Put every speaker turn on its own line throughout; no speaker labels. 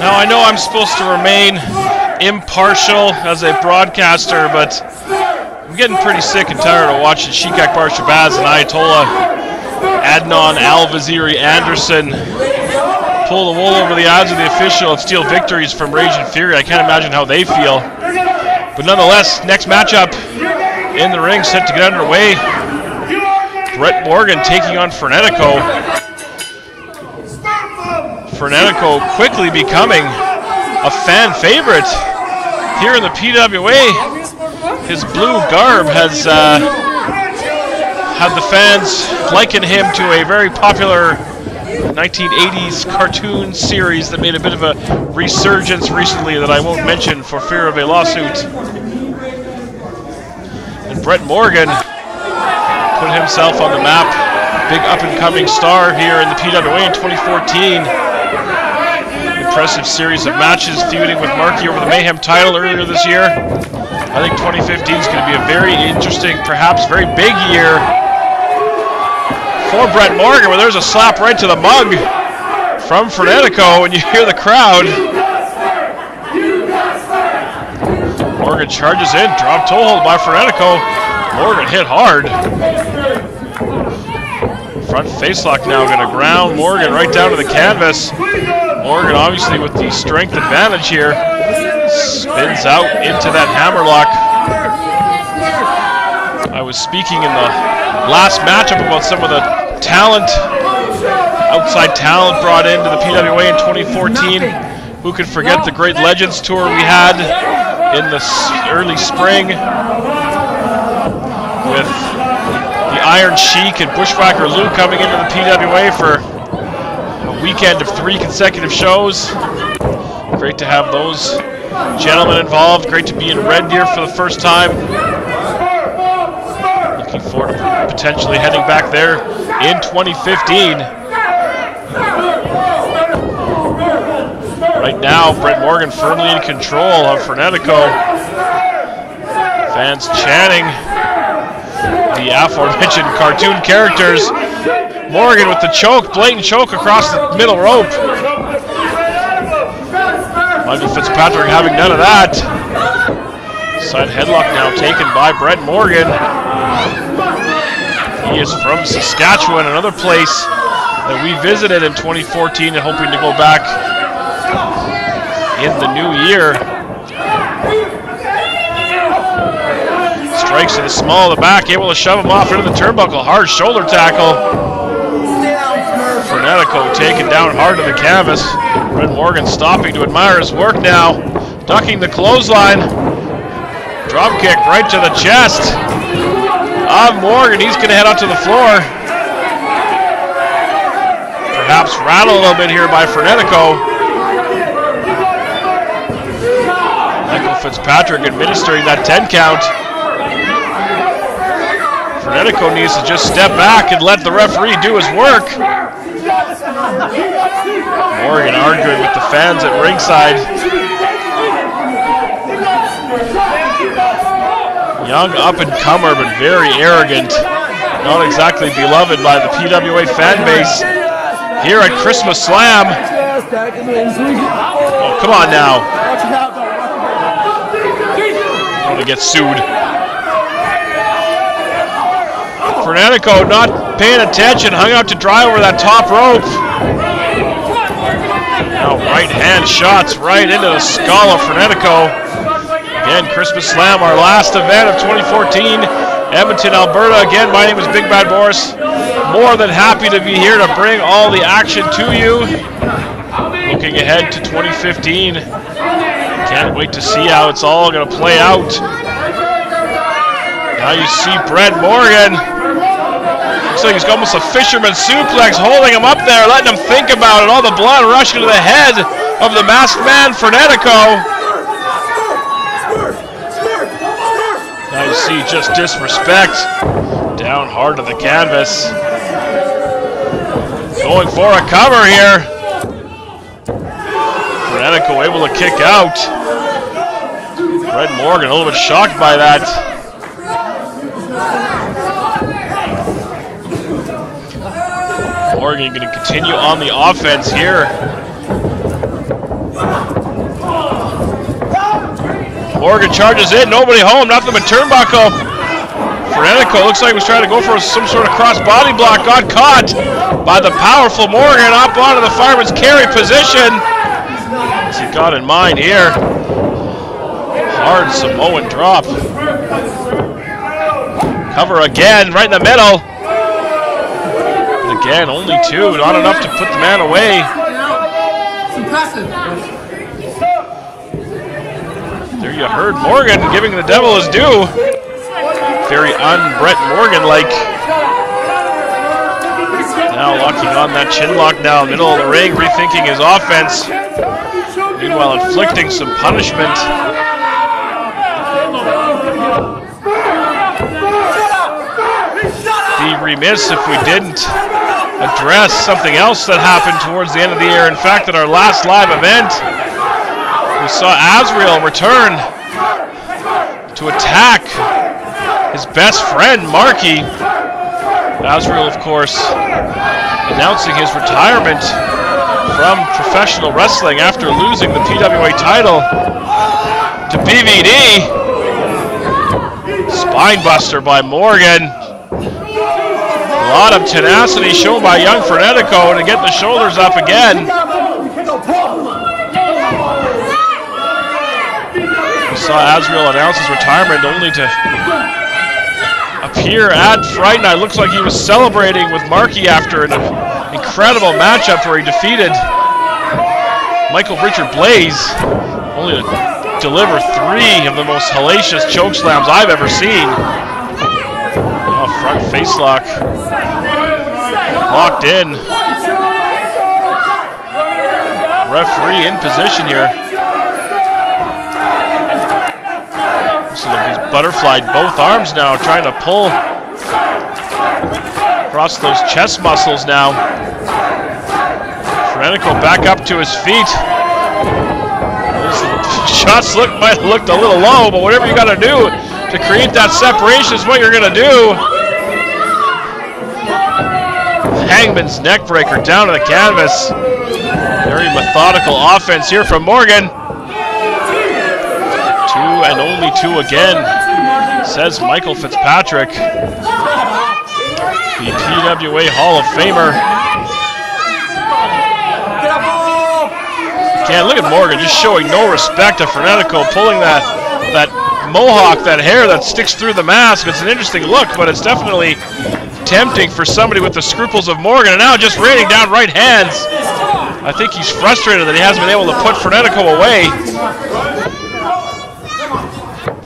Now, I know I'm supposed to remain impartial as a broadcaster, but I'm getting pretty sick and tired of watching Shikak Bar Shabazz and Ayatollah Adnan Al-Vaziri Anderson pull the wool over the eyes of the official and steal victories from Rage and Fury. I can't imagine how they feel. But nonetheless, next matchup in the ring set to get underway. Brett Morgan taking on Frenetico. Frenetico quickly becoming a fan favorite here in the PWA. His blue garb has had the fans liken him to a very popular 1980s cartoon series that made a bit of a resurgence recently that I won't mention for fear of a lawsuit. And Brett Morgan put himself on the map, big up-and-coming star here in the PWA in 2014. Impressive series of matches, feuding with Markey over the Mayhem title earlier this year. I think 2015 is going to be a very interesting, perhaps very big year for Brett Morgan, where there's a slap right to the mug from Frenetico, and you hear the crowd. Morgan charges in, drop toe hold by Frenetico. Morgan hit hard. Front facelock now going to ground Morgan right down to the canvas. Morgan obviously with the strength advantage here. Spins out into that hammerlock. I was speaking in the last matchup about some of the talent, outside talent brought into the PWA in 2014. Who could forget the Great Legends Tour we had in the early spring with the Iron Sheik and Bushwhacker Lou coming into the PWA for a weekend of 3 consecutive shows. Great to have those gentlemen involved. Great to be in Red Deer for the first time. Looking forward to potentially heading back there in 2015. Right now, Brett Morgan firmly in control of Frenetico. Fans chanting the aforementioned cartoon characters. Morgan with the choke, blatant choke across the middle rope. Michael Fitzpatrick having none of that. Side headlock now taken by Brett Morgan. He is from Saskatchewan, another place that we visited in 2014 and hoping to go back in the new year. Strikes to the small of the back, able to shove him off into the turnbuckle. Hard shoulder tackle. Frenetico taken down hard to the canvas. Brett Morgan stopping to admire his work now. Ducking the clothesline. Drop kick right to the chest of Morgan. He's going to head out to the floor. Perhaps rattled a little bit here by Frenetico. Michael Fitzpatrick administering that 10 count. Frenetico needs to just step back and let the referee do his work. Morgan arguing with the fans at ringside. Young up-and-comer, but very arrogant. Not exactly beloved by the PWA fan base here at Christmas Slam. Oh, come on now. I want to get sued. Frenetico not paying attention, hung out to dry over that top rope. Now right hand shots right into the skull of Frenetico. Again, Christmas Slam, our last event of 2014, Edmonton, Alberta. Again, my name is Big Bad Boris. More than happy to be here to bring all the action to you. Looking ahead to 2015. Can't wait to see how it's all going to play out. Now you see Brett Morgan. Looks like he's got almost a fisherman suplex, holding him up there, letting him think about it. All the blood rushing to the head of the masked man, Frenetico. Now you see just disrespect. Down hard to the canvas. Going for a cover here. Frenetico able to kick out. Brett Morgan a little bit shocked by that. Morgan going to continue on the offense here. Morgan charges in, nobody home, nothing but turnbuckle. Frenetico looks like he was trying to go for some sort of cross-body block, got caught by the powerful Morgan up onto the fireman's carry position. What's he got in mind here? Hard Samoan drop. Cover again, right in the middle. But again, only two, not enough to put the man away. There you heard Morgan giving the devil his due. Very un-Brett Morgan-like. Now locking on that chin lock now, middle of the ring, rethinking his offense. Meanwhile, inflicting some punishment. Be remiss if we didn't address something else that happened towards the end of the year. In fact, at our last live event, we saw Azrael return to attack his best friend, Marky. Azrael, of course, announcing his retirement from professional wrestling after losing the PWA title to BVD. Spinebuster by Morgan. A lot of tenacity shown by young Frenetico to get the shoulders up again. We saw Azrael announce his retirement only to appear at Fright Night. Looks like he was celebrating with Marky after an incredible matchup where he defeated Michael Richard Blaze, only to deliver 3 of the most hellacious chokeslams I've ever seen. Oh, front face lock. Locked in. Referee in position here. So he's butterflied both arms now, trying to pull across those chest muscles now. Frenetico back up to his feet. Those shots might have looked a little low, but whatever you got to do to create that separation is what you're going to do. Hangman's neckbreaker down to the canvas. Very methodical offense here from Morgan. 2 and only 2 again, says Michael Fitzpatrick, the PWA Hall of Famer. Again, look at Morgan just showing no respect to Frenetico, pulling that mohawk, that hair that sticks through the mask. It's an interesting look, but it's definitely tempting for somebody with the scruples of Morgan. And now just raining down right hands. I think he's frustrated that he hasn't been able to put Frenetico away.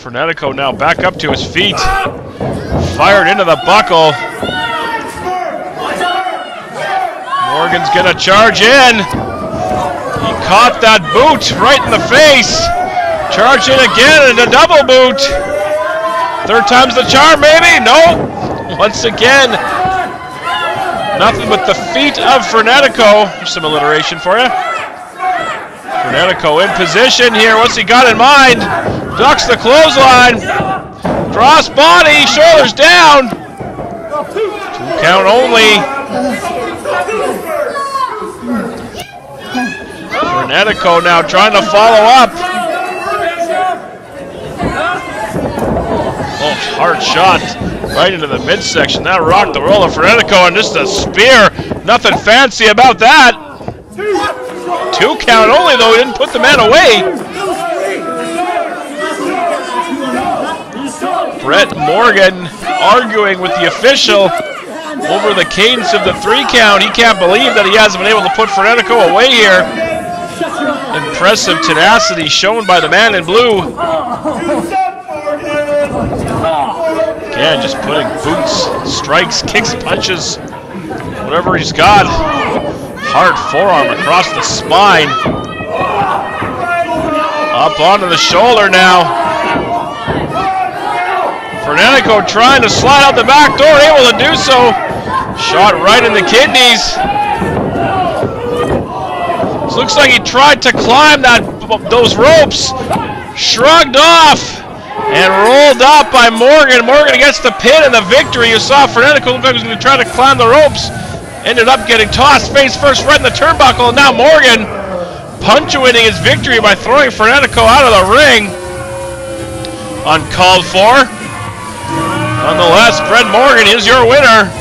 Frenetico now back up to his feet. Fired into the buckle. Morgan's gonna charge in. He caught that boot right in the face. Charge in again and a double boot. 3rd time's the charm, maybe? No. Once again, nothing but the feet of Frenetico. Here's some alliteration for you. Frenetico in position here. What's he got in mind? Ducks the clothesline. Cross body, shoulders down. 2 count only. Frenetico now trying to follow up. Oh, hard shot right into the midsection. That rocked the roll of Frenetico, and just a spear. Nothing fancy about that. 2 count only, though. He didn't put the man away. Brett Morgan arguing with the official over the cadence of the 3 count. He can't believe that he hasn't been able to put Frenetico away here. Impressive tenacity shown by the man in blue. Again, just putting boots, strikes, kicks, punches, whatever he's got. Hard forearm across the spine. Up onto the shoulder now. Frenetico trying to slide out the back door, able to do so. Shot right in the kidneys. This looks like he tried to climb those ropes. Shrugged off. And rolled up by Morgan. Morgan gets the pin and the victory. You saw Frenetico look like he was going to try to climb the ropes. Ended up getting tossed face first right in the turnbuckle. And now Morgan punctuating his victory by throwing Frenetico out of the ring. uncalled for. Nonetheless, Brett Morgan is your winner.